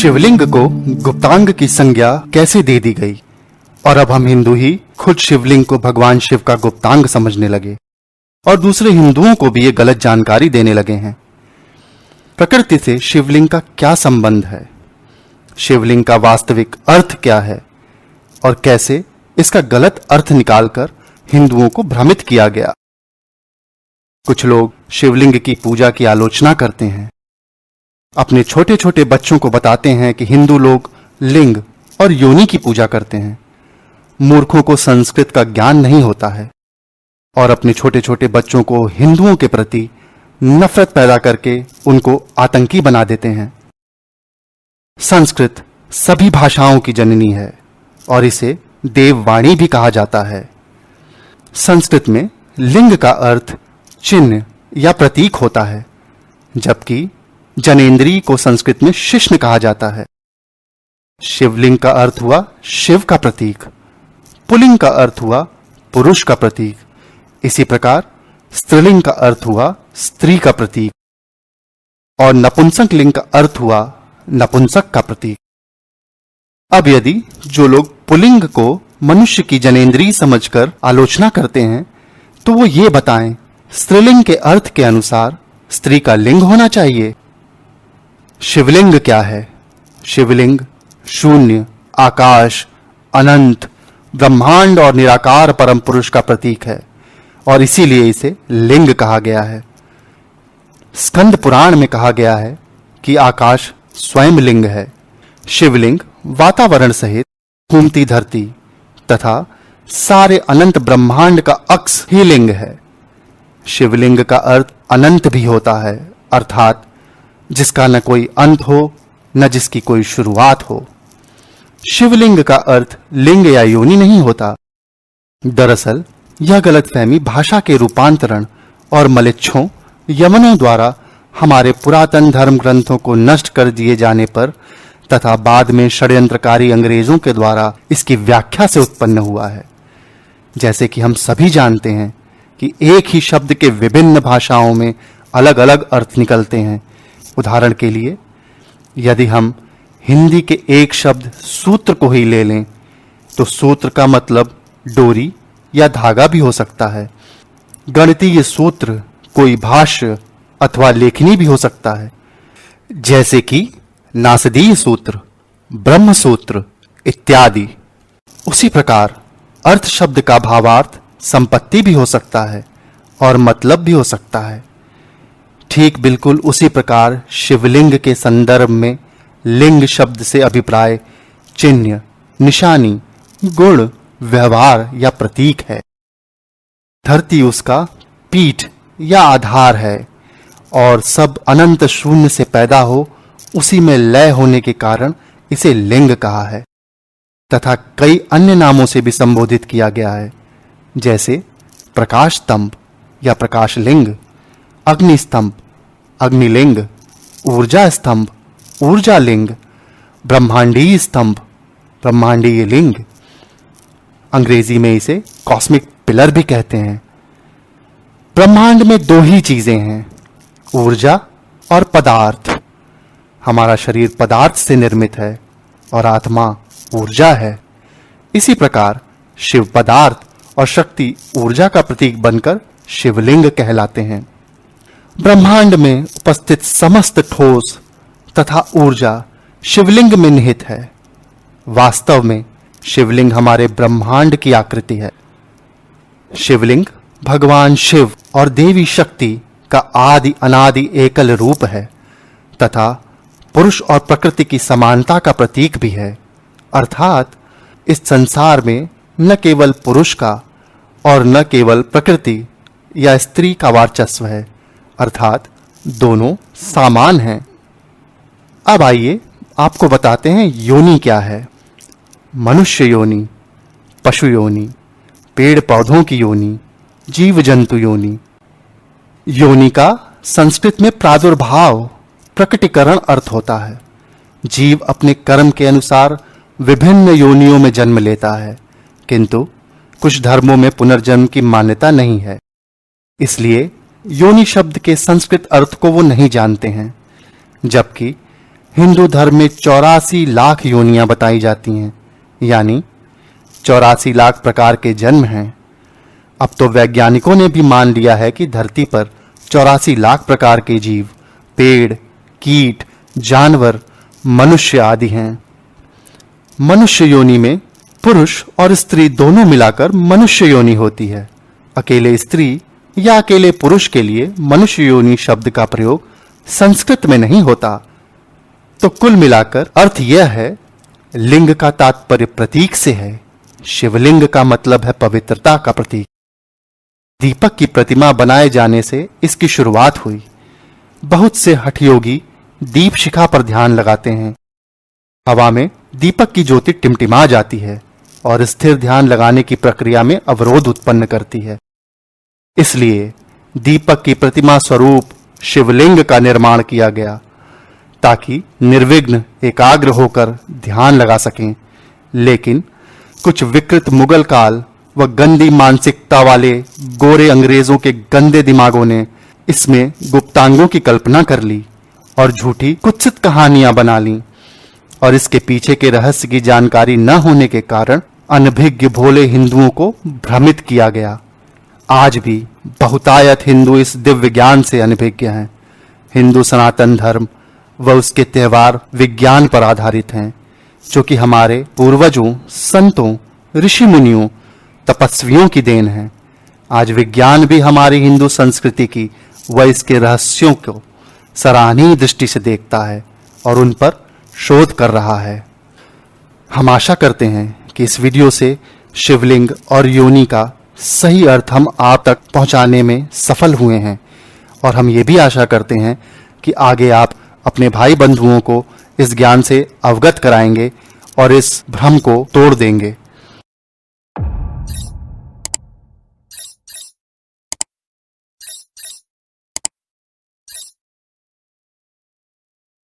शिवलिंग को गुप्तांग की संज्ञा कैसे दे दी गई और अब हम हिंदू ही खुद शिवलिंग को भगवान शिव का गुप्तांग समझने लगे और दूसरे हिंदुओं को भी ये गलत जानकारी देने लगे हैं। प्रकृति से शिवलिंग का क्या संबंध है, शिवलिंग का वास्तविक अर्थ क्या है और कैसे इसका गलत अर्थ निकालकर हिंदुओं को भ्रमित किया गया। कुछ लोग शिवलिंग की पूजा की आलोचना करते हैं, अपने छोटे छोटे बच्चों को बताते हैं कि हिंदू लोग लिंग और योनि की पूजा करते हैं। मूर्खों को संस्कृत का ज्ञान नहीं होता है और अपने छोटे छोटे बच्चों को हिंदुओं के प्रति नफरत पैदा करके उनको आतंकी बना देते हैं। संस्कृत सभी भाषाओं की जननी है और इसे देववाणी भी कहा जाता है। संस्कृत में लिंग का अर्थ चिन्ह या प्रतीक होता है, जबकि जनेंद्री को संस्कृत में शिश्न कहा जाता है। शिवलिंग का अर्थ हुआ शिव का प्रतीक, पुल्लिंग का अर्थ हुआ पुरुष का प्रतीक, इसी प्रकार स्त्रीलिंग का अर्थ हुआ स्त्री का प्रतीक और नपुंसक लिंग का अर्थ हुआ नपुंसक का प्रतीक। अब यदि जो लोग पुल्लिंग को मनुष्य की जनेंद्री समझकर आलोचना करते हैं तो वो ये बताएं स्त्रीलिंग के अर्थ के अनुसार स्त्री का लिंग होना चाहिए। शिवलिंग क्या है? शिवलिंग शून्य, आकाश, अनंत, ब्रह्मांड और निराकार परम पुरुष का प्रतीक है और इसीलिए इसे लिंग कहा गया है। स्कंद पुराण में कहा गया है कि आकाश स्वयं लिंग है। शिवलिंग वातावरण सहित घूमती धरती तथा सारे अनंत ब्रह्मांड का अक्स ही लिंग है। शिवलिंग का अर्थ अनंत भी होता है, अर्थात जिसका न कोई अंत हो न जिसकी कोई शुरुआत हो। शिवलिंग का अर्थ लिंग या योनि नहीं होता। दरअसल यह गलतफहमी भाषा के रूपांतरण और मलेच्छों यमनों द्वारा हमारे पुरातन धर्म ग्रंथों को नष्ट कर दिए जाने पर तथा बाद में षड्यंत्रकारी अंग्रेजों के द्वारा इसकी व्याख्या से उत्पन्न हुआ है। जैसे कि हम सभी जानते हैं कि एक ही शब्द के विभिन्न भाषाओं में अलग अलग अर्थ निकलते हैं। उदाहरण के लिए यदि हम हिंदी के एक शब्द सूत्र को ही ले लें तो सूत्र का मतलब डोरी या धागा भी हो सकता है। गणितीय सूत्र कोई भाष्य अथवा लेखनी भी हो सकता है, जैसे कि नासदीय सूत्र, ब्रह्म सूत्र इत्यादि। उसी प्रकार अर्थ शब्द का भावार्थ संपत्ति भी हो सकता है और मतलब भी हो सकता है। ठीक बिल्कुल उसी प्रकार शिवलिंग के संदर्भ में लिंग शब्द से अभिप्राय चिन्ह, निशानी, गुण, व्यवहार या प्रतीक है। धरती उसका पीठ या आधार है और सब अनंत शून्य से पैदा हो उसी में लय होने के कारण इसे लिंग कहा है तथा कई अन्य नामों से भी संबोधित किया गया है, जैसे प्रकाश स्तंभ या प्रकाश लिंग, अग्नि स्तंभ, अग्निलिंग, ऊर्जा स्तंभ, ऊर्जा लिंग, ब्रह्मांडीय स्तंभ, ब्रह्मांडीय लिंग। अंग्रेजी में इसे कॉस्मिक पिलर भी कहते हैं। ब्रह्मांड में दो ही चीजें हैं, ऊर्जा और पदार्थ। हमारा शरीर पदार्थ से निर्मित है और आत्मा ऊर्जा है। इसी प्रकार शिव पदार्थ और शक्ति ऊर्जा का प्रतीक बनकर शिवलिंग कहलाते हैं। ब्रह्मांड में उपस्थित समस्त ठोस तथा ऊर्जा शिवलिंग में निहित है। वास्तव में शिवलिंग हमारे ब्रह्मांड की आकृति है। शिवलिंग भगवान शिव और देवी शक्ति का आदि अनादि एकल रूप है तथा पुरुष और प्रकृति की समानता का प्रतीक भी है। अर्थात इस संसार में न केवल पुरुष का और न केवल प्रकृति या स्त्री का वर्चस्व है, अर्थात दोनों समान हैं। अब आइए आपको बताते हैं योनि क्या है। मनुष्य योनि, पशु योनि, पेड़ पौधों की योनि, जीव जंतु योनि। योनि का संस्कृत में प्रादुर्भाव, प्रकटीकरण अर्थ होता है। जीव अपने कर्म के अनुसार विभिन्न योनियों में जन्म लेता है, किंतु कुछ धर्मों में पुनर्जन्म की मान्यता नहीं है, इसलिए योनि शब्द के संस्कृत अर्थ को वो नहीं जानते हैं, जबकि हिंदू धर्म में 84 लाख योनियां बताई जाती हैं, यानी 84 लाख प्रकार के जन्म हैं। अब तो वैज्ञानिकों ने भी मान लिया है कि धरती पर 84 लाख प्रकार के जीव, पेड़, कीट, जानवर, मनुष्य आदि हैं। मनुष्य योनि में पुरुष और स्त्री दोनों मिलाकर मनुष्य योनि होती है। अकेले स्त्री या अकेले पुरुष के लिए मनुष्य योनि शब्द का प्रयोग संस्कृत में नहीं होता। तो कुल मिलाकर अर्थ यह है, लिंग का तात्पर्य प्रतीक से है। शिवलिंग का मतलब है पवित्रता का प्रतीक। दीपक की प्रतिमा बनाए जाने से इसकी शुरुआत हुई। बहुत से हठयोगी दीप शिखा पर ध्यान लगाते हैं। हवा में दीपक की ज्योति टिमटिमा जाती है और स्थिर ध्यान लगाने की प्रक्रिया में अवरोध उत्पन्न करती है। इसलिए दीपक की प्रतिमा स्वरूप शिवलिंग का निर्माण किया गया, ताकि निर्विघ्न एकाग्र होकर ध्यान लगा सकें। लेकिन कुछ विकृत मुगल काल व गंदी मानसिकता वाले गोरे अंग्रेजों के गंदे दिमागों ने इसमें गुप्तांगों की कल्पना कर ली और झूठी कुत्सित कहानियां बना लीं, और इसके पीछे के रहस्य की जानकारी न होने के कारण अनभिज्ञ भोले हिंदुओं को भ्रमित किया गया। आज भी बहुतायत हिंदू इस दिव्य ज्ञान से अनभिज्ञ हैं। हिंदू सनातन धर्म व उसके त्योहार विज्ञान पर आधारित हैं, जो कि हमारे पूर्वजों, संतों, ऋषि मुनियों, तपस्वियों की देन है। आज विज्ञान भी हमारी हिंदू संस्कृति की व इसके रहस्यों को सराहनीय दृष्टि से देखता है और उन पर शोध कर रहा है। हम आशा करते हैं कि इस वीडियो से शिवलिंग और योनि का सही अर्थ हम आप तक पहुंचाने में सफल हुए हैं, और हम ये भी आशा करते हैं कि आगे आप अपने भाई बंधुओं को इस ज्ञान से अवगत कराएंगे और इस भ्रम को तोड़ देंगे।